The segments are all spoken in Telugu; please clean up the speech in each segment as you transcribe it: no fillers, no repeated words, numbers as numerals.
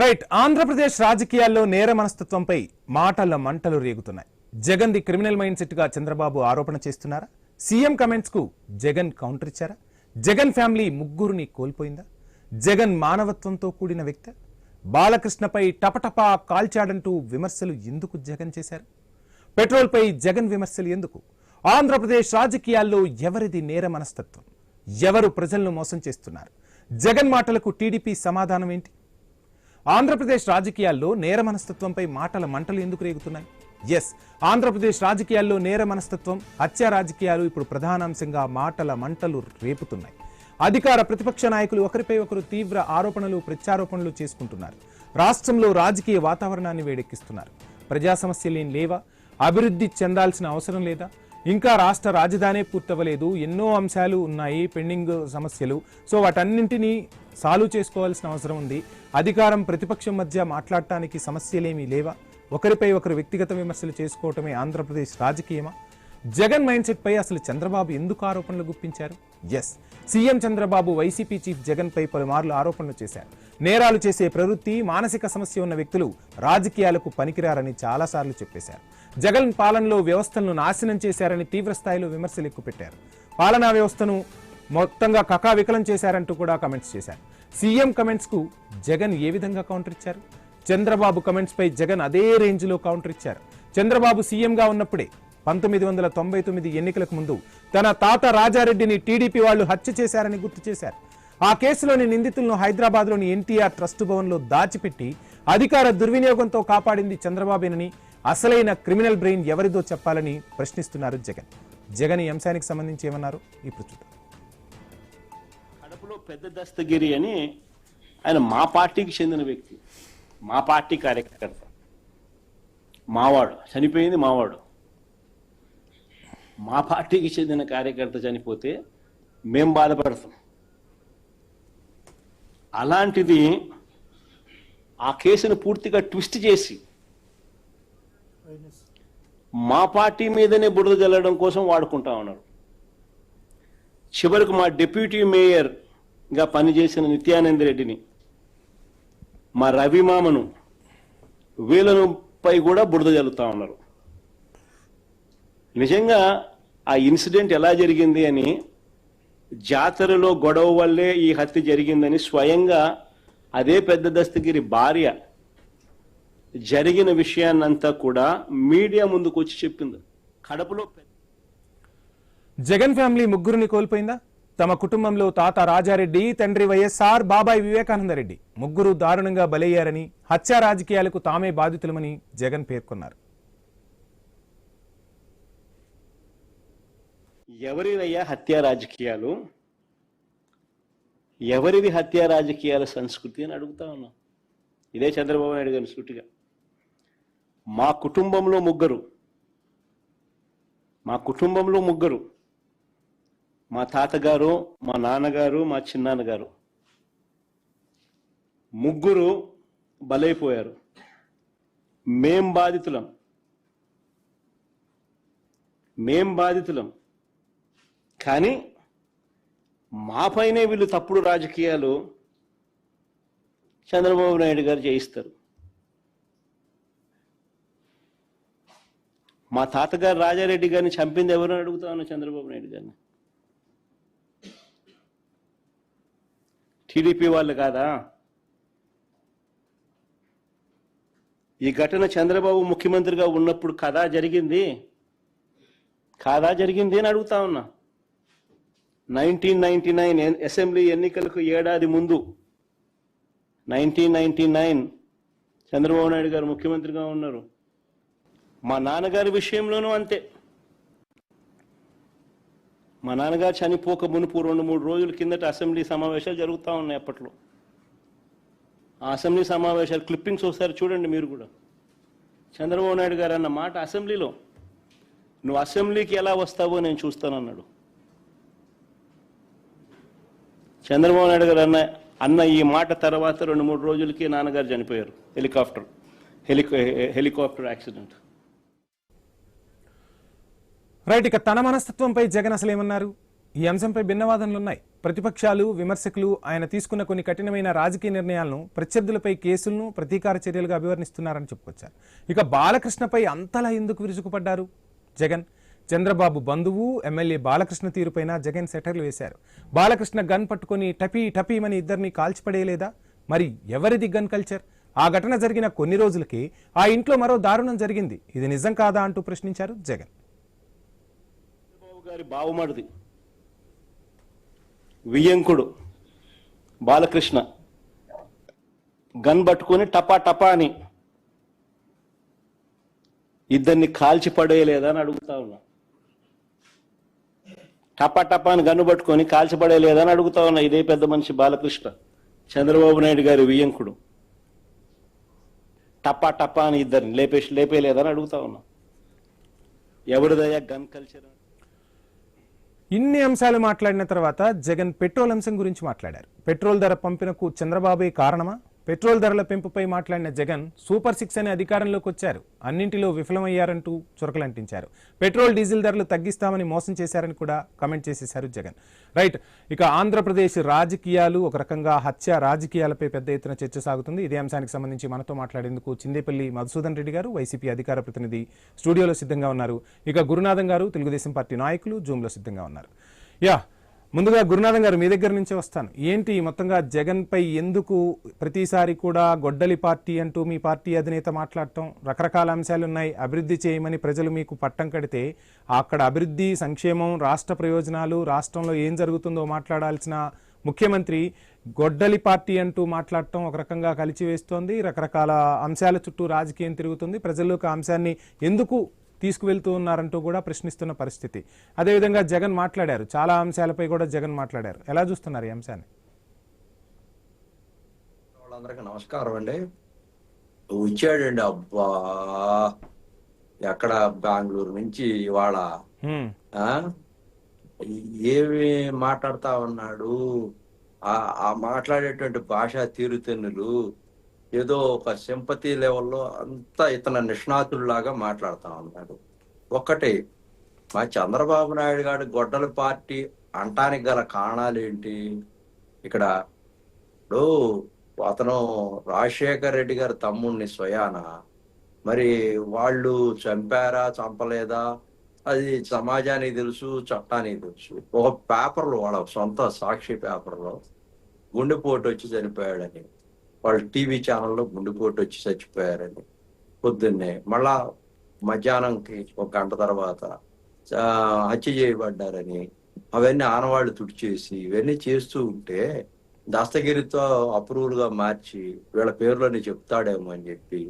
రైట్. ఆంధ్రప్రదేశ్ రాజకీయాల్లో నేర మనస్తత్వంపై మాటల మంటలు రేగుతున్నాయి. Jagan the criminal mindset గా చంద్రబాబు ఆరోపణ చేస్తున్నారా? సీఎం కమెంట్స్ కు జగన్ కౌంటర్ ఇచ్చారా? జగన్ ఫ్యామిలీ ముగ్గురిని కోల్పోయిందా? జగన్ మానవత్వంతో కూడిన వ్యక్తి? బాలకృష్ణపై టపటపా కాల్చాడంటూ విమర్శలు ఎందుకు జగన్ చేశారు? పెట్రోల్ పై జగన్ విమర్శలు ఎందుకు? ఆంధ్రప్రదేశ్ రాజకీయాల్లో ఎవరిది నేర మనస్తత్వం? ఎవరు ప్రజలను మోసం చేస్తున్నారు? జగన్ మాటలకు టీడీపీ సమాధానం ఏంటి? ఆంధ్రప్రదేశ్ రాజకీయాల్లో నేర మనస్తత్వంపై మాటల మంటలు ఎందుకు రేగుతున్నాయి? ఎస్, ఆంధ్రప్రదేశ్ రాజకీయాల్లో నేర మనస్తత్వం, హత్య రాజకీయాలు ఇప్పుడు ప్రధానాంశంగా మాటల మంటలు రేపుతున్నాయి. అధికార ప్రతిపక్ష నాయకులు ఒకరిపై ఒకరు తీవ్ర ఆరోపణలు ప్రత్యారోపణలు చేసుకుంటున్నారు. రాష్ట్రంలో రాజకీయ వాతావరణాన్ని వేడెక్కిస్తున్నారు. ప్రజా సమస్యలేం లేవా? అభివృద్ధి చెందాల్సిన అవసరం లేదా? ఇంకా రాష్ట్ర రాజధానే పూర్తవ్వలేదు, ఎన్నో అంశాలు ఉన్నాయి, పెండింగ్ సమస్యలు. సో వాటన్నింటినీ సాల్వ్ చేసుకోవాల్సిన అవసరం ఉంది. అధికారం ప్రతిపక్షం మధ్య మాట్లాడటానికి సమస్యలేమీ లేవా? ఒకరిపై ఒకరు వ్యక్తిగత విమర్శలు చేసుకోవటమే ఆంధ్రప్రదేశ్ రాజకీయమా? జగన్ మైండ్ సెట్ పై అసలు చంద్రబాబు ఎందుకు ఆరోపణలు గుప్పించారు? Yes, CM Chandrababu YCP chief Jagan పై పలుమార్లు ఆరోపణలు చేశారు. నేరాలు చేసే ప్రవృత్తి, మానసిక సమస్య ఉన్న వ్యక్తులు రాజకీయాలకు పనికిరారని చాలాసార్లు చెప్పేశారు. జగన్ పాలనలో వ్యవస్థలను నాశనం చేశారని తీవ్ర స్థాయిలో విమర్శలు ఎక్కుపెట్టారు. పాలనా వ్యవస్థను మొత్తంగా కకావికలం చేశారంటూ కూడా కమెంట్స్ చేశారు. సీఎం కమెంట్స్ కు జగన్ ఏ విధంగా కౌంటర్ ఇచ్చారు? చంద్రబాబు కమెంట్స్ పై జగన్ అదే రేంజ్ లో కౌంటర్ ఇచ్చారు. చంద్రబాబు సీఎంగా ఉన్నప్పుడే 1999 ఎన్నికలకు ముందు తన తాత రాజారెడ్డిని టీడీపీ వాళ్లు హత్య చేశారని గుర్తు చేశారు. ఆ కేసులోని నిందితులను హైదరాబాద్లోని ఎన్టీఆర్ ట్రస్ట్ భవన్లో దాచిపెట్టి అధికార దుర్వినియోగంతో కాపాడింది చంద్రబాబేనని, అసలైన క్రిమినల్ బ్రెయిన్ ఎవరిదో చెప్పాలని ప్రశ్నిస్తున్నారు జగన్. జగన్ ఈ అంశానికి సంబంధించి ఏమన్నారు ఇప్పుడు చూద్దాం. కడపలో పెద్ద దస్తగిరి అని ఆయన మా పార్టీకి చెందిన వ్యక్తి, మా పార్టీ కార్యకర్త, మావాడు చనిపోయింది. మా పార్టీకి చెందిన కార్యకర్త చనిపోతే మేం బాధపడతాం. అలాంటిది ఆ కేసును పూర్తిగా ట్విస్ట్ చేసి మా పార్టీ మీదనే బురద జల్లడం కోసం వాడుకుంటా ఉన్నారు. చివరకు మా డిప్యూటీ మేయర్గా పనిచేసిన నిత్యానంద రెడ్డిని, మా రవిమామను, వీళ్ళను పై కూడా బురద జల్లుతా ఉన్నారు. నిజంగా ఆ ఇన్సిడెంట్ ఎలా జరిగింది అని, జాతరలో గొడవ వల్లే ఈ హత్య జరిగిందని స్వయంగా అదే పెద్ద దస్తగిరి భార్య జరిగిన విషయాన్నంతా కూడా మీడియా ముందుకు వచ్చి చెప్పింది. కడపలో జగన్ ఫ్యామిలీ ముగ్గురిని కోల్పోయిందా? తమ కుటుంబంలో తాత రాజారెడ్డి, తండ్రి వైఎస్ఆర్, బాబాయ్ వివేకానందరెడ్డి ముగ్గురు దారుణంగా బలయ్యారని, హత్య రాజకీయాలకు తామే బాధితులమని జగన్ పేర్కొన్నారు. ఎవరిదయ్యా హత్యా రాజకీయాలు? ఎవరిది హత్యా రాజకీయాల సంస్కృతి అని అడుగుతా ఉన్నాం. ఇదే చంద్రబాబు నాయుడు గారిని సూటిగా. మా కుటుంబంలో ముగ్గురు, మా తాతగారు, మా నాన్నగారు, మా చిన్నాన్నగారు ముగ్గురు బలైపోయారు. మేం బాధితులం. కానీ మాపైనే వీళ్ళు తప్పుడు రాజకీయాలు చంద్రబాబు నాయుడు గారు చేయిస్తారు. మా తాతగారు రాజారెడ్డి గారిని చంపింది ఎవరని అడుగుతా ఉన్నా చంద్రబాబు నాయుడు గారిని. టీడీపీ వాళ్ళు కాదా? ఈ ఘటన చంద్రబాబు ముఖ్యమంత్రిగా ఉన్నప్పుడు కాదా జరిగింది అని అడుగుతా ఉన్నా. 1999 అసెంబ్లీ ఎన్నికలకు ఏడాది ముందు 1999 చంద్రబాబు నాయుడు గారు ముఖ్యమంత్రిగా ఉన్నారు. మా నాన్నగారి విషయంలోనూ అంతే. మా నాన్నగారు చనిపోక మునుపు 2-3 రోజుల కిందట అసెంబ్లీ సమావేశాలు జరుగుతూ ఉన్నాయి. అప్పట్లో ఆ అసెంబ్లీ సమావేశాలు క్లిప్పింగ్స్ ఒకసారి చూడండి మీరు కూడా. చంద్రబాబు నాయుడు గారు అన్న మాట అసెంబ్లీలో, నువ్వు అసెంబ్లీకి ఎలా వస్తావో నేను చూస్తానన్నాడు. చంద్రబాబు నాయుడు గారు అన్న ఈ మాట తర్వాత 2-3 రోజులకి నాన్నగారు చనిపోయారు. Helicopter accident. రైట్. ఇక తన మనస్తత్వంపై జగన్ అసలు ఏమన్నారు? ఈ అంశంపై భిన్నవాదనలు ఉన్నాయి. ప్రతిపక్షాలు, విమర్శకులు ఆయన తీసుకున్న కొన్ని కఠినమైన రాజకీయ నిర్ణయాలను, ప్రత్యర్థులపై కేసులను ప్రతీకార చర్యలుగా అభివర్ణిస్తున్నారని చెప్పుకొచ్చారు. ఇక బాలకృష్ణపై అంతలా ఎందుకు విరుచుకుపడ్డారు జగన్? చంద్రబాబు బంధువు ఎమ్మెల్యే బాలకృష్ణ తీరుపైన జగన్ సెటర్లు వేశారు. బాలకృష్ణ గన్ పట్టుకొని టపీమని ఇద్దరిని కాల్చిపడేయలేదా? మరి ఎవరిది గన్ కల్చర్? ఆ ఘటన జరిగిన కొన్ని రోజులకి ఆ ఇంట్లో మరో దారుణం జరిగింది. ఇది నిజం కాదా అంటూ ప్రశ్నించారు జగన్. చంద్రబాబు గారి బావమరిది వియ్యంకుడు బాలకృష్ణ గన్ పట్టుకొని టపా అని ఇద్దరిని కాల్చి పడేయలేదా అని అడుగుతా ఉన్నా. టపా అని గన్ను పట్టుకొని కాల్చి పడేయలేదా అని అడుగుతా ఉన్నా. ఇదే పెద్ద మనిషి బాలకృష్ణ, చంద్రబాబు నాయుడు గారి వియ్యంకుడు. టపా అని ఇద్దరిని లేపేయలేదని అడుగుతా ఉన్నా. ఎవరిదయ్యా గన్ కల్చర్? ఇన్ని అంశాలు మాట్లాడిన తర్వాత జగన్ పెట్రోల్ అంశం గురించి మాట్లాడారు. పెట్రోల్ ధర పంపినకు చంద్రబాబే కారణమా? పెట్రోల్ ధరల పెంపుపై మాట్లాడిన జగన్ సూపర్ 6 అనే అధికారంలోకి వచ్చారు, అన్నింటిలో విఫలమయ్యారంటూ చురకలంటించారు. పెట్రోల్, డీజిల్ ధరలు తగ్గిస్తామని మోసం చేశారని కూడా కామెంట్ చేసేశారు జగన్. రైట్, ఇక ఆంధ్రప్రదేశ్ రాజకీయాలు, ఒక రకంగా హత్య రాజకీయాలపై పెద్ద ఎత్తున చర్చ సాగుతుంది. ఇదే అంశానికి సంబంధించి మనతో మాట్లాడేందుకు చిందేపల్లి మధుసూదన్ రెడ్డి గారు, వైసీపీ అధికార ప్రతినిధి, స్టూడియోలో సిద్ధంగా ఉన్నారు. ఇక గురునాథం గారు, తెలుగుదేశం పార్టీ నాయకులు, జూమ్లో సిద్ధంగా ఉన్నారు. ముందుగా గురునాథం గారు, మీ దగ్గర నుంచే వస్తాను. ఏంటి మొత్తంగా జగన్ పై ఎందుకు ప్రతిసారి కూడా గొడ్డలి పార్టీ అంటూ మీ పార్టీ అధినేత మాట్లాడటం? రకరకాల అంశాలు ఉన్నాయి. అభివృద్ధి చేయమని ప్రజలు మీకు పట్టం కడితే అక్కడ అభివృద్ధి, సంక్షేమం, రాష్ట్ర ప్రయోజనాలు, రాష్ట్రంలో ఏం జరుగుతుందో మాట్లాడాల్సిన ముఖ్యమంత్రి గొడ్డలి పార్టీ అంటూ మాట్లాడటం ఒక రకంగా కలిచివేస్తోంది. రకరకాల అంశాల చుట్టూ రాజకీయం తిరుగుతుంది. ప్రజల్లోకి ఆ అంశాన్ని ఎందుకు తీసుకువెళ్తూ ఉన్నారంటూ కూడా ప్రశ్నిస్తున్న పరిస్థితి. అదేవిధంగా జగన్ మాట్లాడారు, చాలా అంశాలపై కూడా జగన్ మాట్లాడారు. ఎలా చూస్తున్నారు ఈ అంశాన్ని? వాళ్ళందరికీ నమస్కారం అండి. వచ్చాడండి, అబ్బా ఎక్కడ బెంగళూరు నుంచి ఇవాళ ఏమి మాట్లాడుతా ఉన్నాడు. ఆ మాట్లాడేటువంటి భాషా తీరుతెన్నులు ఏదో ఒక సింపతి లెవెల్లో అంతా ఇతను నిష్ణాతుల్లాగా మాట్లాడుతా ఉన్నాడు. ఒక్కటి, మా చంద్రబాబు నాయుడు గారి గొడ్డల పార్టీ అంటానికి గల కారణాలు ఏంటి? ఇక్కడ ఇప్పుడు అతను రాజశేఖర్ రెడ్డి గారి తమ్ముడిని స్వయాన మరి వాళ్ళు చంపారా చంపలేదా అది సమాజానికి తెలుసు, చట్టానికి తెలుసు. ఒక పేపర్లో, వాళ్ళ సొంత సాక్షి పేపర్లో గుండెపోటు వచ్చి చనిపోయాడని, వాళ్ళ టీవీ ఛానల్లో గుండెపోటు వచ్చి చచ్చిపోయారని, పొద్దున్నే మళ్ళా మధ్యాహ్నంకి 1 గంట తర్వాత హత్య చేయబడ్డారని, అవన్నీ ఆనవాళ్లు తుడిచేసి ఇవన్నీ చేస్తూ ఉంటే దస్తగిరితో అప్రూవల్ గా మార్చి వీళ్ళ పేర్లోనే చెప్తాడేమో అని చెప్పి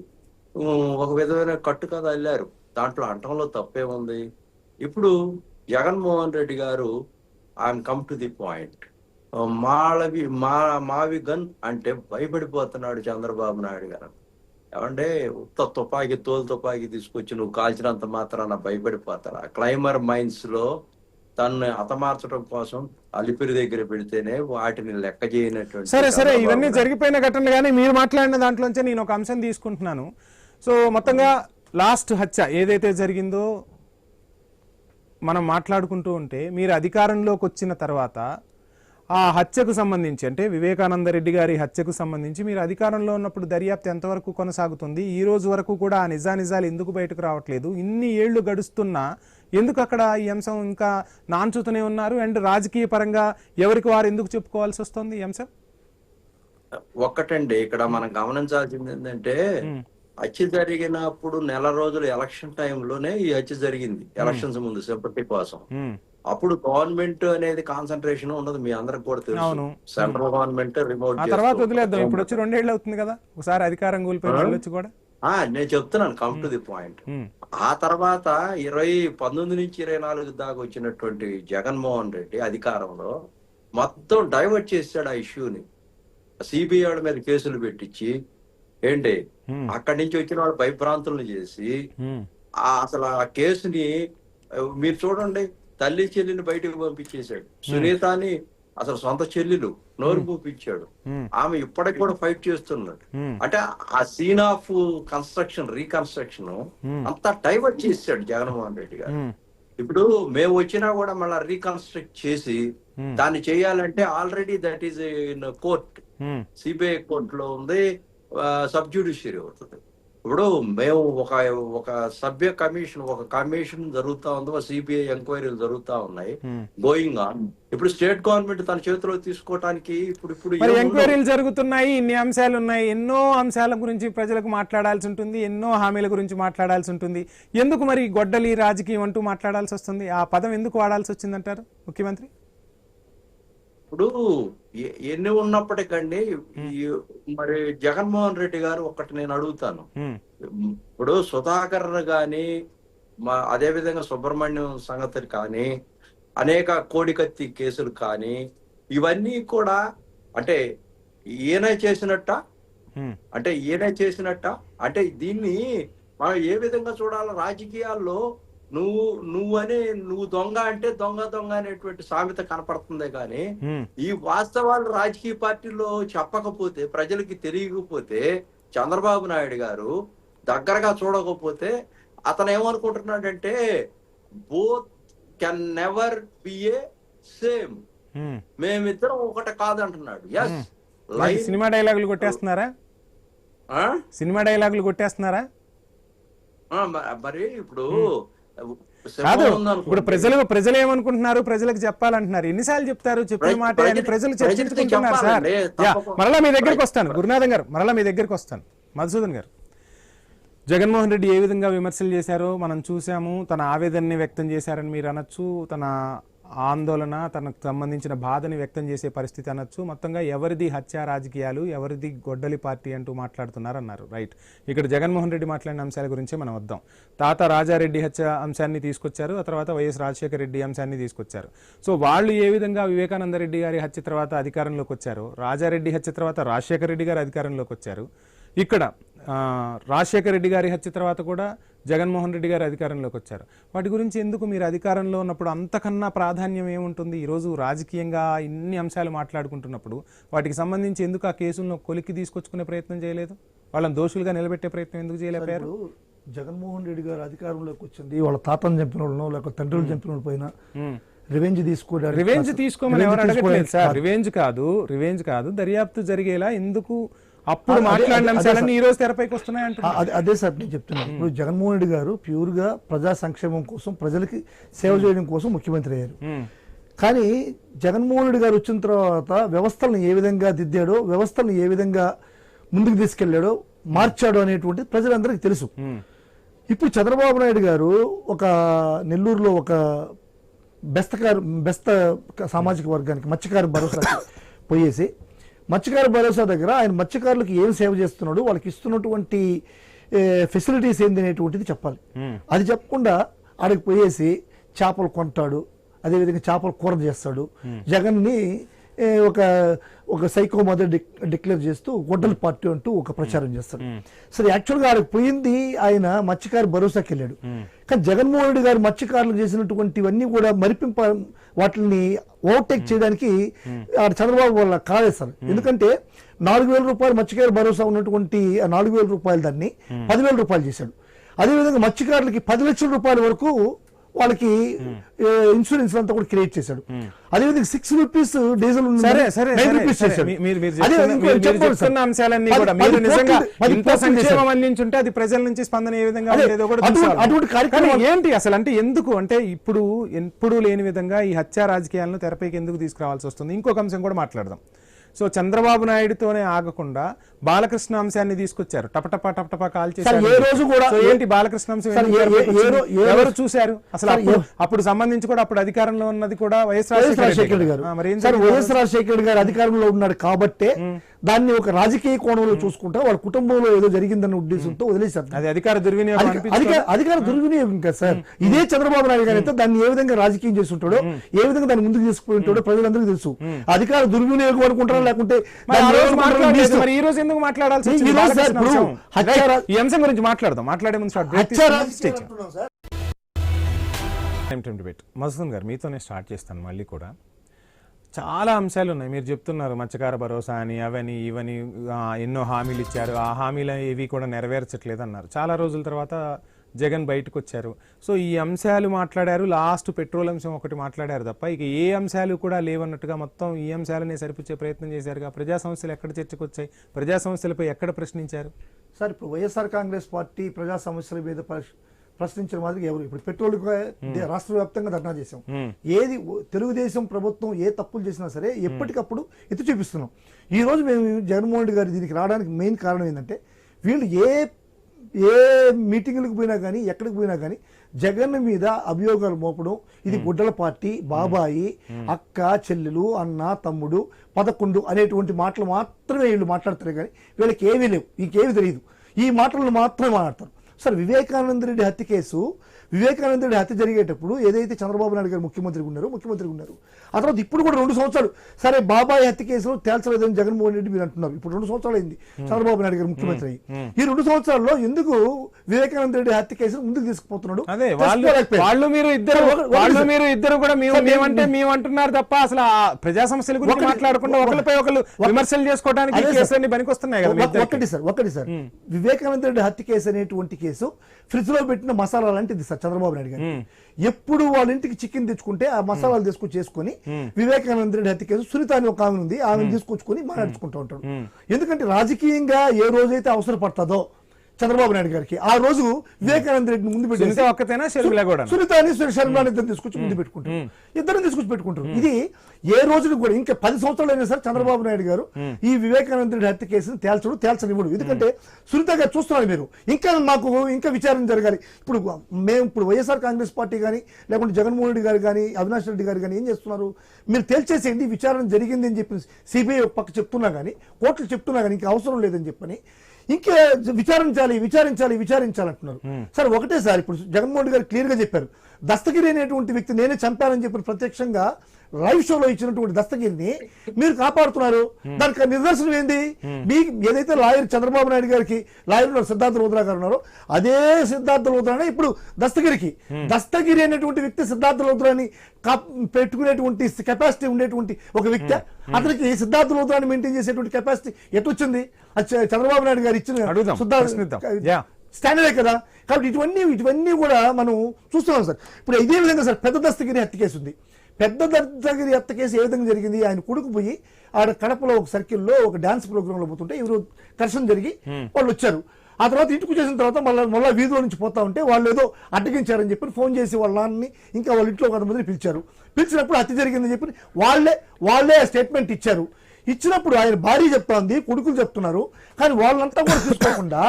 ఒక విధమైన కట్టుకథ అల్లారు. దాంట్లో అంటంలో తప్పేముంది? ఇప్పుడు జగన్మోహన్ రెడ్డి గారు I'm come to the point. మావి గన్ అంటే భయపడిపోతున్నాడు చంద్రబాబు నాయుడు గారు. ఏమంటే తోలు తుపాకీ తీసుకొచ్చి నువ్వు కాల్చినంత మాత్రాన భయపడిపోతారా? క్లైమర్ మైన్స్ లో తనని హతమార్చడం కోసం అలిపిరి దగ్గర పెడితేనే వాటిని లెక్క చేయనటువంటి. సరే, ఇవన్నీ జరిగిపోయిన ఘటనలు, కానీ మీరు మాట్లాడిన దాంట్లోంచే నేను ఒక అంశం తీసుకుంటున్నాను. సో మొత్తంగా లాస్ట్ హత్య ఏదైతే జరిగిందో మనం మాట్లాడుకుంటూ ఉంటే, మీరు అధికారంలోకి వచ్చిన తర్వాత ఆ హత్యకు సంబంధించి, అంటే వివేకానంద రెడ్డి గారి హత్యకు సంబంధించి మీరు అధికారంలో ఉన్నప్పుడు దర్యాప్తు ఎంతవరకు కొనసాగుతుంది? ఈ రోజు వరకు కూడా ఆ నిజానిజాలు ఎందుకు బయటకు రావట్లేదు? ఇన్ని ఏళ్లు గడుస్తున్నా ఎందుకు అక్కడ ఈ అంశం ఇంకా నాంచుతూనే ఉన్నారు? అండ్ రాజకీయ పరంగా ఎవరికి వారు ఎందుకు చెప్పుకోవాల్సి వస్తుంది ఈ అంశం? ఒక్కటండి, ఇక్కడ మనం గమనించాల్సింది ఏంటంటే, హత్య జరిగినప్పుడు నెల రోజులు ఎలక్షన్ టైంలోనే ఈ హత్య జరిగింది. ఎలక్షన్స్ ముందు సింపతి కోసం. అప్పుడు గవర్నమెంట్ అనేది కాన్సన్ట్రేషన్ ఉండదు, మీ అందరికి కూడా తెలుసు. సెంట్రల్ గవర్నమెంట్ రిమోట్ తర్వాత వదిలేద్దాం. ఇప్పుడు వచ్చి 2 ఏళ్ళు అవుతుంది కదా, ఒకసారి అధికారం కూలిపోయి కూడా. నేను చెప్తున్నాను, కమ్ టు ది పాయింట్. ఆ తర్వాత 19 నుంచి 24 దాకా వచ్చినటువంటి జగన్మోహన్ రెడ్డి అధికారంలో మొత్తం డైవర్ట్ చేశాడు ఆ ఇష్యూని. సిబిఐ మీద కేసులు పెట్టించి ఏంటి అక్కడి నుంచి వచ్చిన వాళ్ళు భయభ్రాంతులను చేసి అసలు ఆ కేసుని మీరు చూడండి, తల్లి చెల్లిని బయటకు పంపించేశాడు. సునీతని అసలు సొంత చెల్లెలు నోరు పూపించాడు. ఆమె ఇప్పటికి కూడా ఫైట్ చేస్తున్నాడు. అంటే ఆ సీన్ ఆఫ్ కన్స్ట్రక్షన్, రీకన్స్ట్రక్షన్ అంతా డైవర్ట్ చేశాడు జగన్మోహన్ రెడ్డి గారు. ఇప్పుడు మేము వచ్చినా కూడా మళ్ళీ రీకన్స్ట్రక్ట్ చేసి దాన్ని చేయాలంటే already that is in court, CBI కోర్టులో ఉంది, సబ్ జ్యుడిషియరీ అవుతుంది. ఇప్పుడు మేము ఒక సభ్య కమిషన్, ఒక కమిషన్ జరుగుతా ఉంది, ఒక సిబిఐ ఎంక్వైరీలు జరుగుతా ఉన్నాయి, గోయింగ్ ఆన్. ఇప్పుడు స్టేట్ గవర్నమెంట్ తన చేతిలో తీసుకోవటానికి ఇప్పుడు ఎంక్వైరీలు జరుగుతున్నాయి, ఇన్ని అంశాలు ఉన్నాయి, ఎన్నో అంశాల గురించి ప్రజలకు మాట్లాడాల్సి ఉంటుంది, ఎన్నో హామీల గురించి మాట్లాడాల్సి ఉంటుంది. ఎందుకు మరి గొడ్డలి రాజకీయం అంటూ మాట్లాడాల్సి వస్తుంది? ఆ పదం ఎందుకు వాడాల్సి వచ్చిందంటారు ముఖ్యమంత్రి? ఇప్పుడు ఎన్ని ఉన్నప్పటికండి మరి జగన్మోహన్ రెడ్డి గారు ఒకటి నేను అడుగుతాను. ఇప్పుడు సుధాకర్ గాని అదే విధంగా సుబ్రహ్మణ్యం సంగతి కానీ, అనేక కోడికత్తి కేసులు కానీ, ఇవన్నీ కూడా అంటే ఈయన చేసినట్ట అంటే దీన్ని మనం ఏ విధంగా చూడాలి? రాజకీయాల్లో నువ్వు దొంగ అంటే దొంగ అనేటువంటి సామెత కనపడుతుందే కానీ, ఈ వాస్తవాలు రాజకీయ పార్టీలో చెప్పకపోతే, ప్రజలకి తెలియకపోతే, చంద్రబాబు నాయుడు గారు దగ్గరగా చూడకపోతే అతను ఏమనుకుంటున్నాడంటే both can never be a same, మేమిద్దరం ఒకటి కాదంటున్నాడు. సినిమా డైలాగులు కొట్టేస్తున్నారా? సినిమా డైలాగులు కొట్టేస్తున్నారా? మరి ఇప్పుడు కాదు, ఇప్పుడు ప్రజలు ఏమనుకుంటున్నారు, ప్రజలకు చెప్పాలంటున్నారు. ఎన్నిసార్లు చెప్తారు? చెప్పిన మాట అని ప్రజలు చర్చించుకుంటున్నారు సార్. మరలా మీ దగ్గరికి వస్తాను గురునాథం గారు, మరలా మీ దగ్గరికి వస్తాను. మధుసూదన్ గారు, జగన్మోహన్ రెడ్డి ఏ విధంగా విమర్శలు చేశారో మనం చూసాము. తన ఆవేదనని వ్యక్తం చేశారని మీరు అనొచ్చు, తన ఆందోళన, తనకు సంబంధించిన బాధని వ్యక్తం చేసే పరిస్థితి అనొచ్చు. మొత్తంగా ఎవరిది హత్య రాజకీయాలు, ఎవరిది గొడ్డలి పార్టీ అంటూ మాట్లాడుతున్నారు అన్నారు. రైట్, ఇక్కడ జగన్మోహన్ రెడ్డి మాట్లాడిన అంశాల గురించే మనం వద్దాం. తాత రాజారెడ్డి హత్య అంశాన్ని తీసుకొచ్చారు, ఆ తర్వాత వైఎస్ రాజశేఖర రెడ్డి అంశాన్ని తీసుకొచ్చారు. సో వాళ్ళు ఏ విధంగా వివేకానంద రెడ్డి గారి హత్య తర్వాత అధికారంలోకి వచ్చారు, రాజారెడ్డి హత్య తర్వాత రాజశేఖర రెడ్డి గారు అధికారంలోకి వచ్చారు, ఇక్కడ రాజశేఖర రెడ్డి గారి హత్య తర్వాత కూడా జగన్మోహన్ రెడ్డి గారు అధికారంలోకి వచ్చారు. వాటి గురించి ఎందుకు మీరు అధికారంలో ఉన్నప్పుడు అంతకన్నా ప్రాధాన్యం ఏముంటుంది? ఈరోజు రాజకీయంగా ఇన్ని అంశాలు మాట్లాడుకుంటున్నప్పుడు వాటికి సంబంధించి ఎందుకు ఆ కేసులను కొలిక్కి తీసుకొచ్చుకునే ప్రయత్నం చేయలేదు? వాళ్ళని దోషులుగా నిలబెట్టే ప్రయత్నం ఎందుకు చేయలేకపోయారు? జగన్మోహన్ రెడ్డి గారు అధికారంలోకి వచ్చింది వాళ్ళ తాతను చంపిన వాళ్ళనో లేకపోతే తండ్రులు చంపిన వాళ్ళ పైన రివెంజ్ తీసుకోమని ఎవరు అడగట్లేదు సార్. రివెంజ్ కాదు, దర్యాప్తు జరిగేలా ఎందుకు అప్పుడు మాట్లాడిన అంశాలన్నీ ఈ రోజు తెరపైకి వస్తున్నాయి అంటున్నారు. అదే సార్ నేను చెప్తున్నాను. ఇప్పుడు జగన్మోహన్ రెడ్డి గారు ప్యూర్ గా ప్రజా సంక్షేమం కోసం, ప్రజలకి సేవ చేయడం కోసం ముఖ్యమంత్రి అయ్యారు. కానీ జగన్మోహన్ రెడ్డి గారు వచ్చిన తర్వాత వ్యవస్థలను ఏ విధంగా దిద్దాడో, వ్యవస్థలను ఏ విధంగా ముందుకు తీసుకెళ్లాడో, మార్చాడో అనేటువంటి ప్రజలందరికీ తెలుసు. ఇప్పుడు చంద్రబాబు నాయుడు గారు ఒక నెల్లూరులో ఒక బెస్త సామాజిక వర్గానికి మత్స్యకారు భరోసా పోయేసి, మత్స్యకారు భరోసా దగ్గర ఆయన మత్స్యకారులకు ఏం సేవ చేస్తున్నాడు, వాళ్ళకి ఇస్తున్నటువంటి ఫెసిలిటీస్ ఏంది అనేటువంటిది చెప్పాలి. అది చెప్పకుండా ఆడికి పోయేసి చేపలు కొంటాడు, అదేవిధంగా చేపలు కూర చేస్తాడు. జగన్ని ఒక సైకో మదర్ డిక్లేర్ చేస్తూ గొడ్డల పార్టీ అంటూ ఒక ప్రచారం చేస్తాడు. సరే, యాక్చువల్గా ఆడికి పోయింది ఆయన మత్స్యకారు భరోసాకి వెళ్ళాడు. కానీ జగన్మోహన్ రెడ్డి గారు మత్స్యకారులు చేసినటువంటివన్నీ కూడా వాటిని ఓవర్టేక్ చేయడానికి చంద్రబాబు వల్ల కాదేస్తారు. ఎందుకంటే 4,000 రూపాయలు మత్స్యకారు భరోసా ఉన్నటువంటి 4,000 రూపాయలు దాన్ని 10,000 రూపాయలు చేశాడు. అదేవిధంగా మత్స్యకారులకి 10 లక్షల రూపాయల వరకు వాళ్ళకి ఇన్సూరెన్స్ అంతా కూడా క్రియేట్ చేశాడు. అదేవిధంగా 6 రూపీస్ డీజిల్ అందించుంటే అది ప్రజల నుంచి స్పందన ఏ విధంగా అటువంటి కార్యక్రమం ఏంటి అసలు? అంటే ఎందుకు అంటే ఎప్పుడు లేని విధంగా ఈ హత్య రాజకీయాలను తెరపైకి ఎందుకు తీసుకురావాల్సి వస్తుంది? ఇంకొక అంశం కూడా మాట్లాడదాం. సో చంద్రబాబు నాయుడుతోనే ఆగకుండా బాలకృష్ణ అంశాన్ని తీసుకొచ్చారు. టపటపా కాల్ చేశారు. ఏంటి బాలకృష్ణ అంశం ఎవరు చూశారు అసలు? అప్పుడు సంబంధించి కూడా అప్పుడు అధికారంలో ఉన్నది కూడా వైఎస్ రాజశేఖర రెడ్డి గారు. వైఎస్ రాజశేఖర రెడ్డి గారు అధికారంలో ఉన్నాడు కాబట్టే దాన్ని ఒక రాజకీయ కోణంలో చూసుకుంటా వాళ్ళ కుటుంబంలో ఏదో జరిగిందన్న ఉద్దేశంతో వదిలేశారు. అది అధికార దుర్వినియోగం. అధికార దుర్వినియోగం కదా సార్. ఇదే చంద్రబాబు నాయుడు గారు అయితే దాన్ని ఏ విధంగా రాజకీయం చేసి ఉంటాడో, ఏ విధంగా దాన్ని ముందుకు తీసుకుని ఉంటాడో ప్రజలందరికీ తెలుసు. అధికార దుర్వినియోగం అనుకుంటారా లేకుంటే ఈ రోజు ఎందుకు మాట్లాడాల్సి? ఈ అంశం గురించి మాట్లాడే ముందు మధుసూదన్ గారు మీతోనే స్టార్ట్ చేస్తాను. మళ్ళీ కూడా చాలా అంశాలు ఉన్నాయి. మీరు చెప్తున్నారు మత్స్యకార భరోసా అని, అవని ఇవని ఎన్నో హామీలు ఇచ్చారు, ఆ హామీలు ఏవి కూడా నెరవేర్చట్లేదు అన్నారు. చాలా రోజుల తర్వాత జగన్ బయటకు వచ్చారు. సో ఈ అంశాలు మాట్లాడారు, లాస్ట్ పెట్రోల్ అంశం ఒకటి మాట్లాడారు తప్ప ఇక ఏ అంశాలు కూడా లేవన్నట్టుగా మొత్తం ఈ అంశాలనే సరిపుచ్చే ప్రయత్నం చేశారుగా. ప్రజా సమస్యలు ఎక్కడ చర్చకు వచ్చాయి, ప్రజా సమస్యలపై ఎక్కడ ప్రశ్నించారు? సార్ ఇప్పుడు వైఎస్ఆర్ కాంగ్రెస్ పార్టీ ప్రజా సమస్యల మీద ప్రశ్నించిన మాదిరి ఎవరు ఇప్పుడు పెట్రోల్ రాష్ట్ర వ్యాప్తంగా ధర్నా చేశాం. ఏది తెలుగుదేశం ప్రభుత్వం ఏ తప్పులు చేసినా సరే ఎప్పటికప్పుడు ఎత్తి చూపిస్తున్నాం. ఈ రోజు మేము జగన్మోహన్ రెడ్డి గారు దీనికి రావడానికి మెయిన్ కారణం ఏంటంటే వీళ్ళు ఏ మీటింగులకు పోయినా కానీ ఎక్కడికి పోయినా కానీ జగన్ మీద అభియోగాలు మోపడం, ఇది గుడ్డల పార్టీ, బాబాయి, అక్క, చెల్లెలు, అన్న, తమ్ముడు, 11 అనేటువంటి మాటలు మాత్రమే వీళ్ళు మాట్లాడతారు. కానీ వీళ్ళకి ఏమీ లేవు, ఇంకేమీ తెలియదు. ఈ మాటలను మాత్రమే మాట్లాడతారు. సార్ వివేకానంద రెడ్డి హత్య కేసు, వివేకానంద రెడ్డి హత్య జరిగేటప్పుడు ఏదైతే చంద్రబాబు నాయుడు గారు ముఖ్యమంత్రిగా ఉన్నారు, ఆ తర్వాత ఇప్పుడు కూడా 2 సంవత్సరాలు సరే బాబాయ్ హత్య కేసులో తేల్చలేదని జగన్మోహన్ రెడ్డి మీరు అంటున్నారు. ఇప్పుడు 2 సంవత్సరాలు అయింది చంద్రబాబు నాయుడు గారు ముఖ్యమంత్రి అయ్యి. ఈ 2 సంవత్సరాల్లో ఎందుకు వివేకానంద రెడ్డి హత్య కేసును ముందుకు తీసుకుపోతున్నాడు? అదే వాళ్ళు మీరు ఇద్దరు కూడా మేము అంటున్నారు తప్ప అసలు ఆ ప్రజా సమస్యల గురించి మాట్లాడకుండా ఒకరిపై ఒకరు విమర్శలు చేసుకోవడానికి కేసులన్నీ పనికొస్తున్నాయి కదా. ఒకటి సార్ వివేకానంద రెడ్డి హత్య కేసు అనేటువంటి కేసు ఫ్రిడ్జ్ లో పెట్టిన మసాలా లాంటిది సార్ చంద్రబాబు నాయుడు గారు. ఎప్పుడు వాళ్ళ ఇంటికి చికెన్ తెచ్చుకుంటే ఆ మసాలాలు తీసుకొచ్చి చేసుకుని వివేకానంద రెడ్డి హత్య కేసు సునీత అని ఒక ఆమె ఉంది, ఆమెను తీసుకొచ్చుకొని మాట్లాడుకుంటూ ఉంటాడు. ఎందుకంటే రాజకీయంగా ఏ రోజైతే అవసరపడుతుందో చంద్రబాబు నాయుడు గారికి ఆ రోజు వివేకానంద రెడ్డిని ముందు పెట్టి సునీతాని శర్మలాని ఇద్దరు తీసుకొచ్చి ముందు పెట్టుకుంటారు, ఇద్దరు తీసుకొచ్చి పెట్టుకుంటారు. ఇది ఏ రోజుకి కూడా ఇంకా 10 సంవత్సరాలు అయినా సరే చంద్రబాబు నాయుడు గారు ఈ వివేకానంద రెడ్డి హత్య కేసును తేల్చనివ్వడు. ఎందుకంటే సునీత గారు చూస్తున్నారు, మీరు మాకు ఇంకా విచారణ జరగాలి. ఇప్పుడు వైఎస్ఆర్ కాంగ్రెస్ పార్టీ కానీ లేకుంటే జగన్మోహన్ రెడ్డి గారు కానీ అవినాష్ రెడ్డి గారు కానీ ఏం చేస్తున్నారు, మీరు తేల్చేసేయండి, విచారణ జరిగింది అని చెప్పి సిబిఐ ఒక పక్క చెప్తున్నా కానీ, కోర్టులు చెప్తున్నా కానీ ఇంకా అవసరం లేదని చెప్పని ఇంకా విచారించాలంటున్నారు. సార్ ఒకటే సార్ ఇప్పుడు జగన్మోహన్ రెడ్డి గారు క్లియర్ గా చెప్పారు, దస్తగిరి అనేటువంటి వ్యక్తి నేనే చంపానని చెప్పి ప్రత్యక్షంగా లైవ్ షోలో ఇచ్చినటువంటి దస్తగిరిని మీరు కాపాడుతున్నారు. దానికి నిదర్శనం ఏంది? మీ ఏదైతే లాయర్ చంద్రబాబు నాయుడు గారికి లాయర్ సిద్ధార్థ లోద్రా గారు ఉన్నారో అదే సిద్ధార్థ లోద్రానే ఇప్పుడు దస్తగిరి అనేటువంటి వ్యక్తి సిద్ధార్థ లోద్రాని పెట్టుకునేటువంటి కెపాసిటీ ఉండేటువంటి ఒక వ్యక్తి, అతనికి సిద్ధార్థ లోద్రాని మెయింటైన్ చేసేటువంటి కెపాసిటీ ఎట్టొచ్చింది? చంద్రబాబు నాయుడు గారు ఇచ్చిన స్టాండర్డే కదా. కాబట్టి ఇవన్నీ కూడా మనం చూస్తున్నాం సార్. ఇప్పుడు ఇదే విధంగా సార్ పెద్ద దస్తగిరి హత్య కేసు ఉంది. పెద్ద దస్తగిరి హత్య కేసు ఏ విధంగా జరిగింది? ఆయన కొడుకు పోయి ఆడ కడపలో ఒక సర్కిల్లో ఒక డాన్స్ ప్రోగ్రామ్ లో పోతుంటే ఎవరు ఘర్షణ జరిగి వాళ్ళు వచ్చారు. ఆ తర్వాత ఇంటికి చేసిన తర్వాత మళ్ళీ వీధిలో నుంచి పోతా ఉంటే వాళ్ళు ఏదో అడ్డగించారని చెప్పి ఫోన్ చేసి వాళ్ళ నాన్నని ఇంకా వాళ్ళ ఇంట్లో కొంతమందిని పిలిచినప్పుడు హత్య జరిగిందని చెప్పి వాళ్ళే స్టేట్మెంట్ ఇచ్చారు. ఇచ్చినప్పుడు ఆయన భార్య చెప్తా ఉంది, కొడుకులు చెప్తున్నారు. కానీ వాళ్ళంతా కూడా తీసుకోకుండా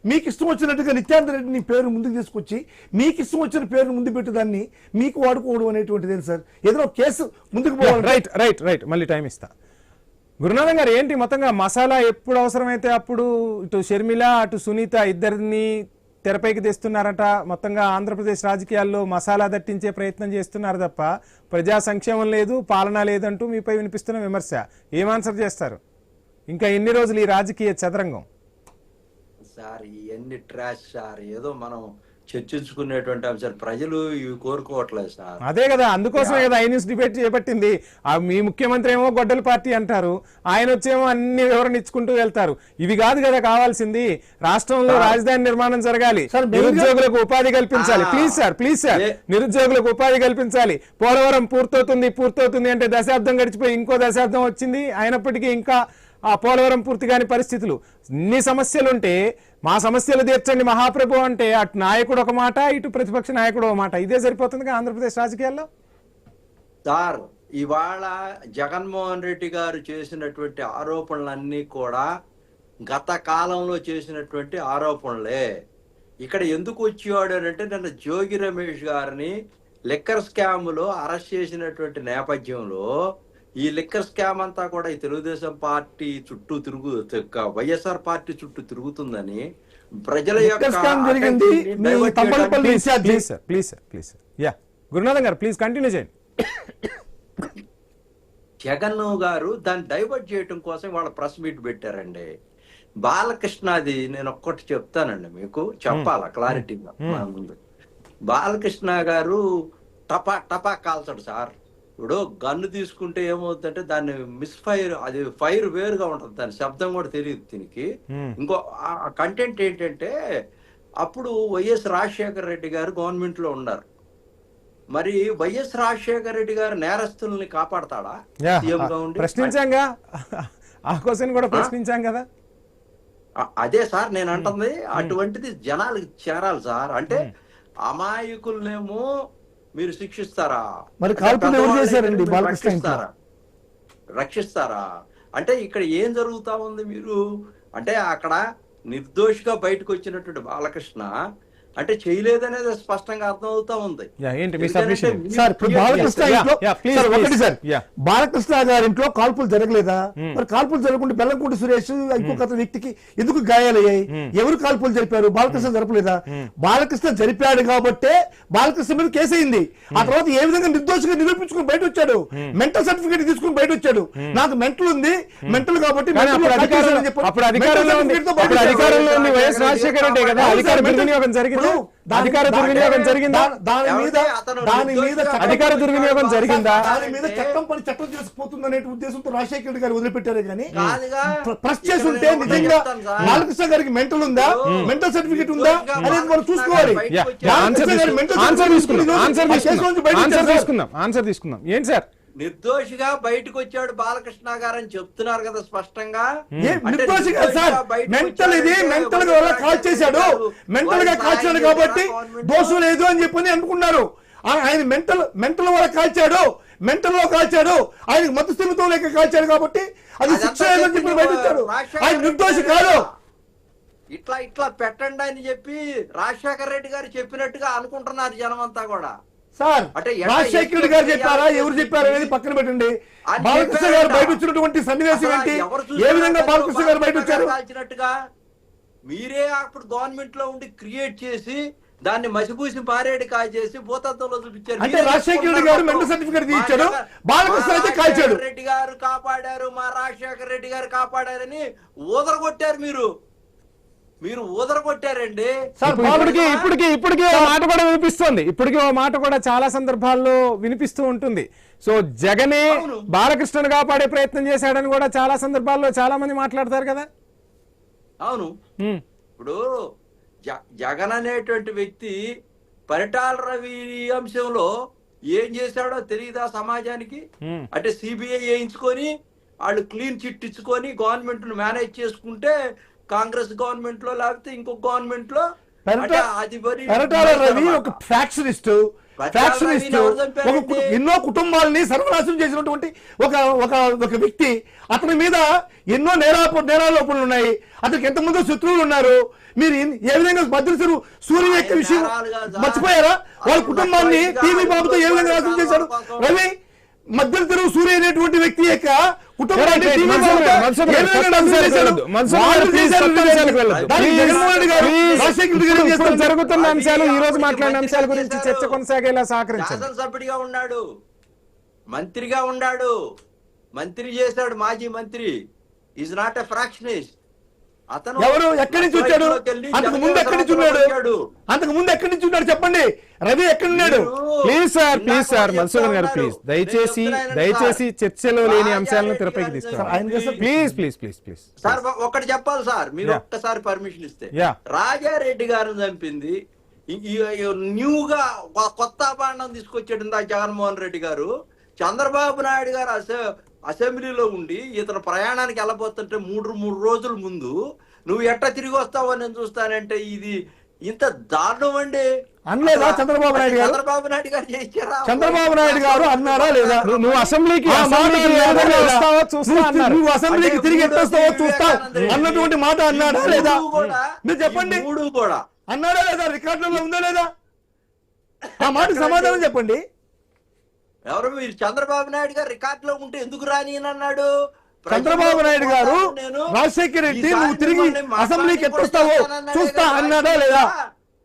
మీకు ఇష్టం వచ్చినట్టుగా నిత్యానంద రెడ్డిని పేరు ముందుకు తీసుకొచ్చి మీకు ఇష్టం వచ్చిన పేరు ముందు పెట్టి దాన్ని మీకు వాడుకోవడం అనేటువంటిది సార్. ఏదైనా కేసు ముందుకు పోవాలి. రైట్ మళ్ళీ టైం ఇస్తా. గురునాథం గారు ఏంటి మొత్తంగా మసాలా ఎప్పుడు అవసరమైతే అప్పుడు ఇటు షర్మిల అటు సునీత ఇద్దరిని తెరపైకి తెస్తున్నారట. మొత్తంగా ఆంధ్రప్రదేశ్ రాజకీయాల్లో మసాలా దట్టించే ప్రయత్నం చేస్తున్నారు తప్ప ప్రజా సంక్షేమం లేదు, పాలన లేదంటూ మీపై వినిపిస్తున్న విమర్శ ఏం ఆన్సర్ చేస్తారు? ఇంకా ఎన్ని రోజులు ఈ రాజకీయ చదరంగం? సార్ ఇవన్నీ ట్రాష్ సార్, ఏదో మనం చర్చించుకునేటువంటి అంశాలు ప్రజలు ఇవి కోరుకోవట్లేదు సార్. అదే కదా, అందుకోసమే కదా ఐ న్యూస్ డిబేట్ చేపట్టింది. మీ ముఖ్యమంత్రి ఏమో గొడ్డల పార్టీ అంటారు, ఆయన వచ్చేమో అన్ని వివరణ ఇచ్చుకుంటూ వెళ్తారు. ఇవి కాదు కదా కావాల్సింది. రాష్ట్రంలో రాజధాని నిర్మాణం జరగాలి, నిరుద్యోగులకు ఉపాధి కల్పించాలి. ప్లీజ్ సార్ నిరుద్యోగులకు ఉపాధి కల్పించాలి. పోలవరం పూర్తవుతుంది అంటే దశాబ్దం గడిచిపోయి ఇంకో దశాబ్దం వచ్చింది, అయినప్పటికీ ఇంకా ఆ పోలవరం పూర్తి కాని పరిస్థితులు. ఇన్ని సమస్యలుంటే మా సమస్యలు తీర్చండి మహాప్రభు అంటే అటు నాయకుడు ఒక మాట, ఇటు ప్రతిపక్ష నాయకుడు ఒక మాట. ఇదే సరిపోతుందిగా ఆంధ్రప్రదేశ్ రాజకీయాల్లో. సార్ ఇవాళ జగన్మోహన్ రెడ్డి గారు చేసినటువంటి ఆరోపణలన్నీ కూడా గత కాలంలో చేసినటువంటి ఆరోపణలే. ఇక్కడ ఎందుకు వచ్చేవాడు అంటే నిన్న జోగి రమేష్ గారిని లిక్కర్ స్కామ్ లో అరెస్ట్ చేసినటువంటి నేపథ్యంలో ఈ లిక్కర్ స్కామ్ అంతా కూడా ఈ తెలుగుదేశం పార్టీ చుట్టూ వైఎస్ఆర్ పార్టీ చుట్టూ తిరుగుతుందని ప్రజల యొక్క గురునాథం గారు ప్లీజ్ కంటిన్యూ చేయండి. జగన్ గారు దాన్ని డైవర్ట్ చేయడం కోసం వాళ్ళ ప్రెస్ మీట్ పెట్టారండి. బాలకృష్ణది నేను ఒక్కటి చెప్తానండి, మీకు చెప్పాలా క్లారిటీగా. ముందు బాలకృష్ణ గారు టపా కాల్చాడు సార్. ఇప్పుడు గన్ను తీసుకుంటే ఏమవుతుందంటే దాన్ని మిస్ఫైర్, అది ఫైర్ వేరుగా ఉంటుంది, దాని శబ్దం కూడా తెలియదు దీనికి. ఇంకో కంటెంట్ ఏంటంటే అప్పుడు వైఎస్ రాజశేఖర రెడ్డి గారు గవర్నమెంట్ లో ఉన్నారు. మరి వైఎస్ రాజశేఖర రెడ్డి గారు నేరస్తుల్ని కాపాడతాడా సీఎం గా ఉండి? ప్రశ్నించాంగా, ఆ క్వశ్చన్ కూడా ప్రశ్నించాం కదా. అదే సార్ నేను అంటుంది, అటువంటిది జనాలకి చేరాలి సార్. అంటే అమాయకులనేమో మీరు శిక్షిస్తారా? మరి కాల్పులు ఎవరు చేశారండి? బాలకృష్ణ రక్షిస్తారా? అంటే ఇక్కడ ఏం జరుగుతా ఉంది? మీరు అంటే అక్కడ నిర్దోషిగా బయటకు వచ్చినటువంటి బాలకృష్ణ అంటే చేయలేదనేది స్పష్టంగా అర్థమవుతా ఉంది. ఏంటి మీ సబ్మిషన్? సార్ ఇప్పుడు బాలకృష్ణ ఇంట్లో ఒకటి సార్, బాలకృష్ణ గారి ఇంట్లో కాల్పులు జరగలేదా? మరి కాల్పులు జరగకుండా బెల్లంకొండ సురేష్ ఇంకొక వ్యక్తికి ఎందుకు గాయాలయ్యాయి? ఎవరు కాల్పులు జరిపారు? బాలకృష్ణ జరపలేదా? బాలకృష్ణ జరిపాడు కాబట్టే బాలకృష్ణ మీద కేసు అయింది. ఆ తర్వాత ఏ విధంగా నిర్దోషిగా నిరూపించుకుని బయట వచ్చాడు, మెంటల్ సర్టిఫికేట్ తీసుకుని బయట వచ్చాడు. నాకు మెంటల్ ఉంది, మెంటల్ కాబట్టి అప్పుడు అధికారంలో ఉంది వైఎస్ రాజశేఖర రెడ్డి కదా, అధికార దుర్వినియోగం జరిగింది. అధికార దుర్వినియోగం జరిగిందా? దాని మీద అధికార దుర్వినియోగం జరిగిందా? దాని మీద చట్టం పని చట్టం చేసుకుపోతుంది అనే ఉద్దేశంతో రాజశేఖర రెడ్డి గారు వదిలిపెట్టారే కానీ ప్రెస్ చేసి ఉంటే నిజంగా బాలకృష్ణ గారికి మెంటల్ ఉందా, మెంటల్ సర్టిఫికేట్ ఉందా అనేది మనం చూసుకోవాలి. ఆన్సర్ తీసుకుందాం. ఏంటి సార్? నిర్దోషిగా బయటకు వచ్చాడు బాలకృష్ణ గారు అని చెప్తున్నారు కదా స్పష్టంగా. నిర్దోషిగా సార్, మెంటల్ ఇది మెంటల్ గా కాల్ చేశాడు, మెంటల్ గా కాల్చాడు కాబట్టి దోషం లేదు అని చెప్పని అనుకున్నారు. ఆయన మెంటల్ వల్ల కాల్చాడు, మెంటల్ లో కాల్చాడు, ఆయనకు మత్తు స్థితితో లేక కాల్చాడు కాబట్టి అది శిక్ష అని చెప్పి బయట వచ్చాడు. ఆయన నిర్దోషి కాదు. ఇట్లా పెట్టండి అని చెప్పి రాజశేఖర రెడ్డి గారు చెప్పినట్టుగా అనుకుంటున్నారు జనం అంతా కూడా. సార్ రాజశేఖర రెడ్డి గారు చెప్పారా, ఎవరు చెప్పారు అనేది పక్కన పెట్టండి. బాలకృష్ణ గారు బయట వచ్చినటువంటి సన్నివేశం ఏంటి? ఏ విధంగా బాలకృష్ణ గారు బయట వచ్చారు? మీరే అప్పుడు గవర్నమెంట్ లో ఉండి క్రియేట్ చేసి దాన్ని మసిపూసి పారేడు కాల్చేసి భూతత్వంలో చూపించారు. అంటే రాజశేఖర రెడ్డి గారు మెంటల్ సర్టిఫికేట్ ఇచ్చాడు, బాలకృష్ణ అయితే కాల్చాడు. రెడ్డి గారు కాపాడారు, మా రాజశేఖర రెడ్డి గారు కాపాడారని ఊదరగొట్టారు. మీరు ఊదరగొట్టారండి. ఇప్పటికీ ఓ మాట కూడా వినిపిస్తుంది. ఇప్పటికీ ఓ మాట కూడా చాలా సందర్భాల్లో వినిపిస్తూ ఉంటుంది. సో జగనే బాలకృష్ణను కాపాడే ప్రయత్నం చేశాడని కూడా చాలా సందర్భాల్లో చాలా మంది మాట్లాడతారు కదా. అవును, ఇప్పుడు జగన్ అనేటువంటి వ్యక్తి పరిటాల రవి అంశంలో ఏం చేశాడో తెలియదా సమాజానికి? అంటే సిబిఐ వేయించుకొని వాళ్ళు క్లీన్ చిట్ ఇచ్చుకొని గవర్నమెంట్ ను మేనేజ్ చేసుకుంటే కాంగ్రెస్ గవర్నమెంట్ లో లేకపోతే ఇంకొక గవర్నమెంట్ లో పరిటాల రవి ఒక ఫ్యాక్షనిస్ట్, ఎన్నో కుటుంబాలని సర్వనాశనం చేసినటువంటి ఒక వ్యక్తి. అతని మీద ఎన్నో నేరారోపణలు ఉన్నాయి. అతనికి ఎంతమంది శత్రువులు ఉన్నారు. మీరు ఏ విధంగా భద్రతరు సూర్య యొక్క విషయం మర్చిపోయారా? వాళ్ళ కుటుంబాన్ని టీవీ బాబుతో ఏ విధంగా నాశనం చేశారు? రవి మధ్యలో తెరువు సూర్య అనేటువంటి వ్యక్తి యొక్క కుటుంబాన్ని జరుగుతున్న అంశాలు, ఈ రోజు మాట్లాడిన అంశాల గురించి చర్చ కొనసాగేలా సహకరించారు. శాసనసభ్యుడిగా ఉన్నాడు, మంత్రిగా ఉన్నాడు, మంత్రి చేశాడు, మాజీ మంత్రి. Is not a factionist. అతను ఎవరు ఎక్కడి నుంచి వచ్చాడు? అంతకు ముందు ఎక్కడి నుంచి ఉన్నాడు? చెప్పండి. రవి ఎక్కడున్నాడు? ప్లీజ్ సార్ మధుసూదన్ గారు ప్లీజ్ దయచేసి చర్చలో లేని అంశాలను తెరపైకి తీసుకున్నారు. ప్లీజ్ సార్ ఒకటి చెప్పాలి సార్, మీరు ఒక్కసారి పర్మిషన్ ఇస్తే. రాజారెడ్డి గారిని చంపింది న్యూగా కొత్త అపాండం తీసుకొచ్చాడు జగన్మోహన్ రెడ్డి గారు. చంద్రబాబు నాయుడు గారు అసెంబ్లీలో ఉండి ఇతను ప్రయాణానికి వెళ్ళబోతుంటే మూడు రోజుల ముందు నువ్వు ఎట్లా తిరిగి వస్తావో నేను చూస్తానంటే ఇది ఇంత దారుణం అండి. అనలేదా చంద్రబాబు నాయుడు గారు? చేయించారా? చంద్రబాబు నాయుడు గారు అన్నారా లేదా? నువ్వు అసెంబ్లీకి తిరిగి ఎట్టొస్తావో చూస్తా అన్నటువంటి మాట అన్నాడా లేదా? మీరు చెప్పండి. మూడు కూడా అన్నాడా లేదా? రికార్డులలో ఉందా లేదా? ఆ మాట సమాధానం చెప్పండి. ఎవరు మీరు? చంద్రబాబు నాయుడు గారు రికార్డులో ఉంటే ఎందుకు రాని అన్నాడు? చంద్రబాబు నాయుడు గారు రాజశేఖర రెడ్డి నువ్వు తిరిగి అసెంబ్లీకి ఎట్టొస్తావో చూస్తా అన్నాడా లేదా?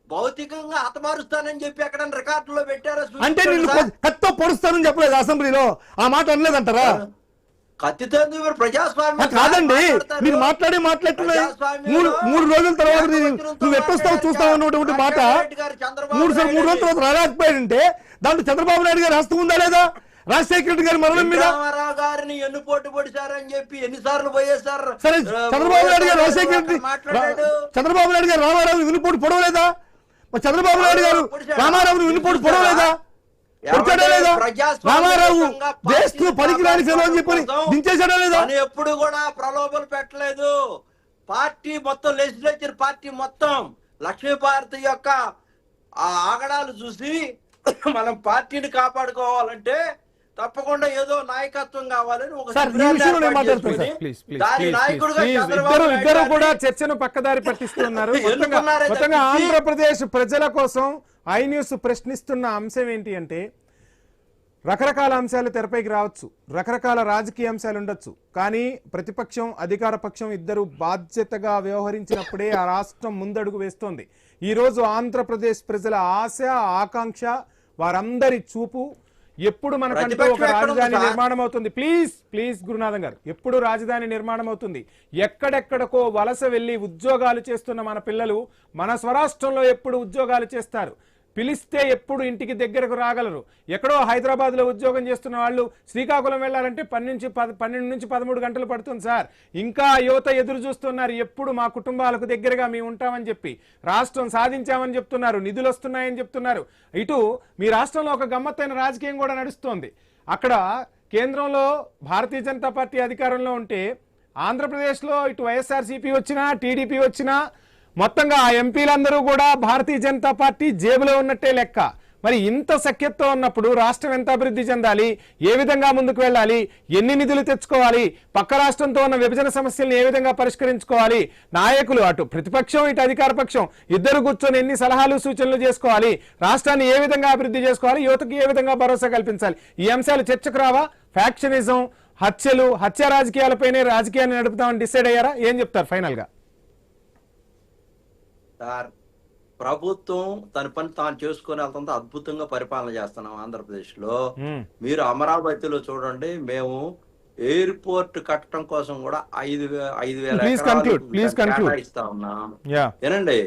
భౌతికంగా హతమారుస్తానని చెప్పి అక్కడ రికార్డులో పెట్టారు. అంటే నిన్ను కత్తితో పొడుస్తానని చెప్పలేదు అసెంబ్లీలో? ఆ మాట అనలేదంటారా? కత్తితో ప్రజాస్వామ్యం కాదండి. మీరు మాట్లాడే మాట్లాడుతున్నాయి 3 రోజుల తర్వాత నువ్వు ఎట్టొస్తావు చూస్తావు అన్నటువంటి మాట 3 రోజుల తర్వాత రాలేకపోయాడంటే దాంట్లో చంద్రబాబు నాయుడు గారు హస్తం ఉందా లేదా? రాజశేఖర రెడ్డి గారి మరణం మీద రామారావు గారిని ఎన్నుపోటు పొడిచారని చెప్పి ఎన్నిసార్లు పోయేశారు. సరే చంద్రబాబు నాయుడు గారు రాజశేఖర రెడ్డి మాట్లాడాడు. చంద్రబాబు నాయుడు గారు రామారావుని వెన్నుపోటు పొడవలేదా? మరి చంద్రబాబు నాయుడు గారు రామారావుని వెన్నుపోటు పొడవలేదా? పొడిచాడా లేదా? రామారావు దేశంలో పనికిరాని ఫెలో అని చెప్పి దించేశాడా లేదా? అని ఎప్పుడు కూడా ప్రలోభాలు పెట్టలేదు. పార్టీ మొత్తం లెజిస్లేచర్ పార్టీ మొత్తం లక్ష్మీభారతి యొక్క ఆ ఆగడాలు చూసి మనం పార్టీని కాపాడుకోవాలంటే తప్పకుండా ఏదో నాయకత్వం కావాలని ఒక సార్, ఈ విషయంలో నేను మాట్లాడతాను సార్. దాని నాయకుడుగా చంద్రబాబు ఇద్దరు నాయుడు కూడా గారిని చర్చను పక్కదారి పట్టిస్తున్నారు. ఎందుకున్నారే మొత్తంగా తప్పించి? ఆంధ్రప్రదేశ్ ప్రజల కోసం ఐ న్యూస్ ప్రశ్నిస్తున్న అంశం ఏంటి అంటే, రకరకాల అంశాలు తెరపైకి రావచ్చు, రకరకాల రాజకీయ అంశాలు ఉండొచ్చు, కానీ ప్రతిపక్షం అధికార పక్షం ఇద్దరు బాధ్యతగా వ్యవహరించినప్పుడే ఆ రాష్ట్రం ముందడుగు వేస్తోంది. ఈరోజు ఆంధ్రప్రదేశ్ ప్రజల ఆశ ఆకాంక్ష వారందరి చూపు ఎప్పుడు మనకంటూ ఒక రాజధాని నిర్మాణం అవుతుంది. ప్లీజ్ గురునాథం గారు, ఎప్పుడు రాజధాని నిర్మాణం అవుతుంది? ఎక్కడెక్కడికో వలస వెళ్లి ఉద్యోగాలు చేస్తున్న మన పిల్లలు మన స్వరాష్ట్రంలో ఎప్పుడు ఉద్యోగాలు చేస్తారు? పిలిస్తే ఎప్పుడు ఇంటికి దగ్గరకు రాగలరు? ఎక్కడో హైదరాబాద్ లో ఉద్యోగం చేస్తున్న వాళ్ళు శ్రీకాకుళం వెళ్లాలంటే 12 నుంచి 13 గంటలు పడుతుంది సార్. ఇంకా యువత ఎదురు చూస్తున్నారు, ఎప్పుడు మా కుటుంబాలకు దగ్గరగా మేము ఉంటామని చెప్పి. రాష్ట్రం సాధించామని చెప్తున్నారు, నిధులు వస్తున్నాయని చెప్తున్నారు. ఇటు మీ రాష్ట్రంలో ఒక గమ్మత్తైన రాజకీయం కూడా నడుస్తోంది. అక్కడ కేంద్రంలో భారతీయ జనతా పార్టీ అధికారంలో ఉంటే, ఆంధ్రప్రదేశ్లో ఇటు వైఎస్ఆర్సీపీ వచ్చినా టీడీపీ వచ్చినా మొత్తంగా ఆ ఎంపీలందరూ కూడా భారతీయ జనతా పార్టీ జేబులో ఉన్నట్టే లెక్క. మరి ఇంత సఖ్యతతో ఉన్నప్పుడు రాష్ట్రం ఎంత అభివృద్ధి చెందాలి? ఏ విధంగా ముందుకు వెళ్ళాలి? ఎన్ని నిధులు తెచ్చుకోవాలి? పక్క రాష్ట్రంతో ఉన్న విభజన సమస్యలను ఏ విధంగా పరిష్కరించుకోవాలి? నాయకులు అటు ప్రతిపక్షం ఇటు అధికార పక్షం ఇద్దరు కూర్చొని ఎన్ని సలహాలు సూచనలు చేసుకోవాలి? రాష్ట్రాన్ని ఏ విధంగా అభివృద్ధి చేసుకోవాలి? యువతకు ఏ విధంగా భరోసా కల్పించాలి? ఈ అంశాలు చర్చకు రావా? ఫ్యాక్షనిజం, హత్య రాజకీయాలపైనే రాజకీయాన్ని నడుపుతామని డిసైడ్ అయ్యారా? ఏం చెప్తారు ఫైనల్ గా? సార్, ప్రభుత్వం తన పని తాను చేసుకుని వెళ్తుంటే అద్భుతంగా పరిపాలన చేస్తున్నాం ఆంధ్రప్రదేశ్ లో. మీరు అమరావతిలో చూడండి, మేము ఎయిర్పోర్ట్ కట్టడం కోసం కూడా 5,000 ఇస్తా ఉన్నాం. ఏనండి,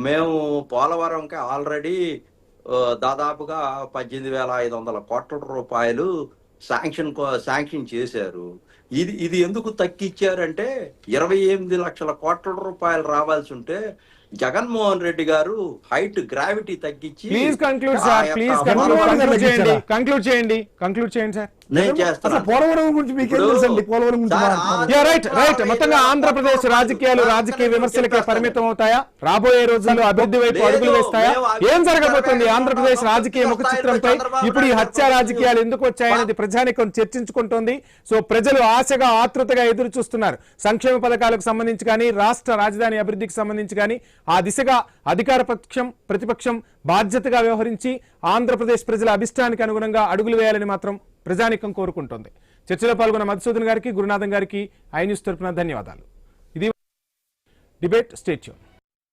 మేము పోలవరంకి ఆల్రెడీ దాదాపుగా 18,500 కోట్ల రూపాయలు శాంక్షన్ చేశారు. ఇది ఎందుకు తగ్గించారంటే 28 లక్షల కోట్ల రూపాయలు రావాల్సి ఉంటే జగన్మోహన్ రెడ్డి గారు హైట్ గ్రావిటీ తగ్గించి కంక్లూడ్ చేయండి సార్. నేను చేస్తాను. పోలవరం గురించి మీకేం తెలుసండి? పోలవరం రైట్. మొత్తంగా ఆంధ్రప్రదేశ్ రాజకీయాలు రాజకీయ విమర్శలకే పరిమితం అవుతాయా? రాబోయే రోజుల్లో అభివృద్ధి వైపు అడుగులు వేస్తాయా? ఏం జరగబోతుంది ఆంధ్రప్రదేశ్ రాజకీయ ముఖ చిత్రంపై? ఇప్పుడు ఈ హత్య రాజకీయాలు ఎందుకు వచ్చాయనేది ప్రజానికం చర్చించుకుంటోంది. సో ప్రజలు ఆశగా ఆతృతగా ఎదురు చూస్తున్నారు. సంక్షేమ పథకాలకు సంబంధించి కానీ, రాష్ట్ర రాజధాని అభివృద్ధికి సంబంధించి కానీ ఆ దిశగా అధికార పక్షం ప్రతిపక్షం బాధ్యతగా వ్యవహరించి ఆంధ్రప్రదేశ్ ప్రజల అభిష్టానికి అనుగుణంగా అడుగులు వేయాలని మాత్రం ప్రజానికం కోరుకుంటోంది. చర్చలో పాల్గొన్న మధుసూదన్ గారికి, గురునాథం గారికి ఐ న్యూస్ తరపున ధన్యవాదాలు. ఇది డిబేట్. Stay tune.